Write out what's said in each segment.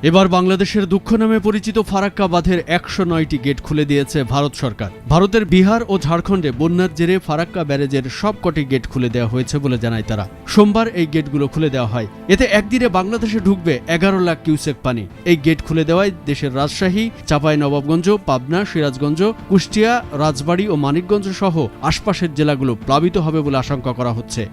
এবার বাংলাদেশের দুঃখ নামে পরিচিত ফারাক্কা বাঁধের ১০৯টি গেট খুলে দিয়েছে ভারত সরকার। ভারতের বিহার ও ঝাড়খণ্ডে বন্যার জেরে ফারাক্কা ব্যারেজের সবকটি গেট খুলে দেওয়া হয়েছে বলে জানায় তারা। সোমবার এই গেটগুলো খুলে দেওয়া হয়। এতে একদিনে বাংলাদেশে ঢুকবে ১১ লাখ কিউসেক পানি। এই গেট খুলে দেওয়ায় দেশের রাজশাহী, চাঁপাইনবাবগঞ্জ, পাবনা, সিরাজগঞ্জ, কুষ্টিয়া, রাজবাড়ী ও মানিকগঞ্জ সহ আশপাশের জেলাগুলো প্লাবিত হবে বলে আশঙ্কা করা হচ্ছে।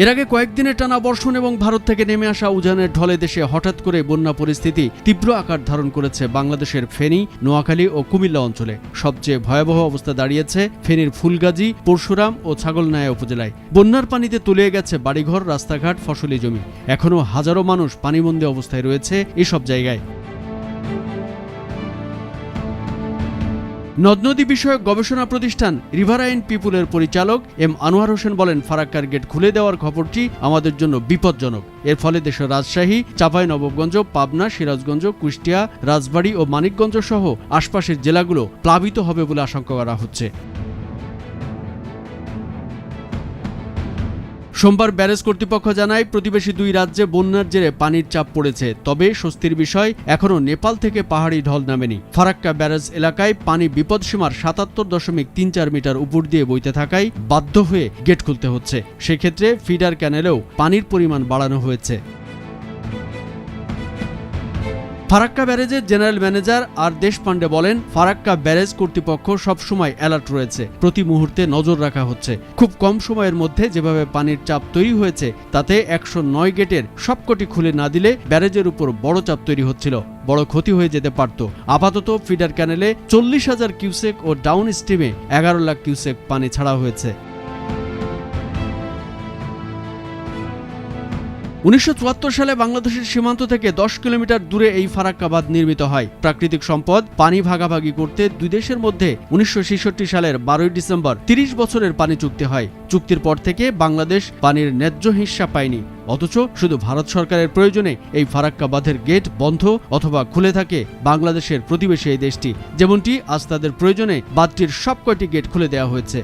এর আগে কয়েকদিনের টানা বর্ষণ এবং ভারত থেকে নেমে আসা উজানের ঢলে দেশে হঠাৎ করে বন্যা পরিস্থিতি তীব্র আকার ধারণ করেছে বাংলাদেশের ফেনী, নোয়াখালী ও কুমিল্লা অঞ্চলে। সবচেয়ে ভয়াবহ অবস্থা দাঁড়িয়েছে ফেনীর ফুলগাজী, পরশুরাম ও ছাগলনাইয়া উপজেলায়। বন্যার পানিতে তলিয়ে গেছে বাড়িঘর, রাস্তাঘাট, ফসলি জমি। এখনও হাজারো মানুষ পানিবন্দী অবস্থায় রয়েছে এসব জায়গায়। নদ-নদী বিষয়ক গবেষণা প্রতিষ্ঠান রিভারাইন পিপুলের পরিচালক এম আনোয়ার হোসেন বলেন, ফারাক্কার গেট খুলে দেওয়ার খবরটি আমাদের জন্য বিপজ্জনক। এর ফলে দেশের রাজশাহী, চাঁপাইনবাবগঞ্জ, পাবনা, সিরাজগঞ্জ, কুষ্টিয়া, রাজবাড়ী ও মানিকগঞ্জ সহ আশপাশের জেলাগুলো প্লাবিত হবে বলে আশঙ্কা করা হচ্ছে। সোমবার ব্যারেজ কর্তৃপক্ষ জানায়, প্রতিবেশী দুই রাজ্যে বন্যার জেরে পানির চাপ পড়েছে। তবে স্বস্তির বিষয়, এখনও নেপাল থেকে পাহাড়ি ঢল নামেনি। ফারাক্কা ব্যারেজ এলাকায় পানি বিপদসীমার ৭৭.৩৪ মিটার উপর দিয়ে বইতে থাকায় বাধ্য হয়ে গেট খুলতে হচ্ছে। সেক্ষেত্রে ফিডার ক্যানেলেও পানির পরিমাণ বাড়ানো হয়েছে। ফারাক্কা ব্যারেজের জেনারেল ম্যানেজার আর দেশপান্ডে বলেন, ফারাক্কা ব্যারেজ কর্তৃপক্ষ সবসময় অ্যালার্ট রয়েছে, প্রতি মুহূর্তে নজর রাখা হচ্ছে। খুব কম সময়ের মধ্যে যেভাবে পানির চাপ তৈরি হয়েছে তাতে ১০৯ গেটের সবকটি খুলে না দিলে ব্যারেজের উপর বড় চাপ তৈরি হচ্ছিল, বড় ক্ষতি হয়ে যেতে পারত। আপাতত ফিডার ক্যানেলে ৪০,০০০ কিউসেক ও ডাউন স্ট্রিমে ১১ লাখ কিউসেক পানি ছাড়া হয়েছে। ১৯৭৪ সালে বাংলাদেশের সীমান্ত থেকে ১০ কিলোমিটার দূরে এই ফারাক্কা বাঁধ নির্মিত হয়। প্রাকৃতিক সম্পদ পানি ভাগাভাগি করতে দুই দেশের মধ্যে ১৯৬৬ সালের ১২ ডিসেম্বর ৩০ বছরের পানি চুক্তি হয়। চুক্তির পর থেকে বাংলাদেশ পানির ন্যায্য হিস্সা পায়নি। অথচ শুধু ভারত সরকারের প্রয়োজনে এই ফারাক্কা বাঁধের গেট বন্ধ অথবা খুলে থাকে বাংলাদেশের প্রতিবেশী এই দেশটি। যেমনটি আজ তাদের প্রয়োজনে বাঁধটির সবকটি গেট খুলে দেওয়া হয়েছে।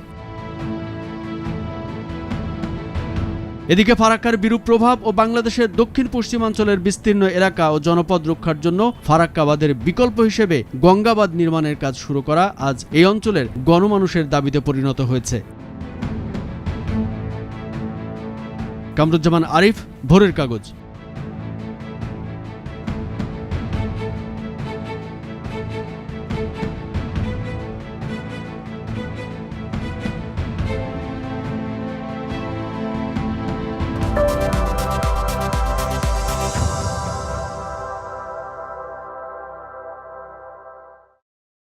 এদিকে ফারাক্কার বিরূপ প্রভাব ও বাংলাদেশের দক্ষিণ পশ্চিমাঞ্চলের বিস্তীর্ণ এলাকা ও জনপদ রক্ষার জন্য ফারাক্কা বাঁধের বিকল্প হিসেবে গঙ্গা বাঁধ নির্মাণের কাজ শুরু করা আজ এই অঞ্চলের গণমানুষের দাবিতে পরিণত হয়েছে। কামরুজ্জামান আরিফ, ভোরের কাগজ।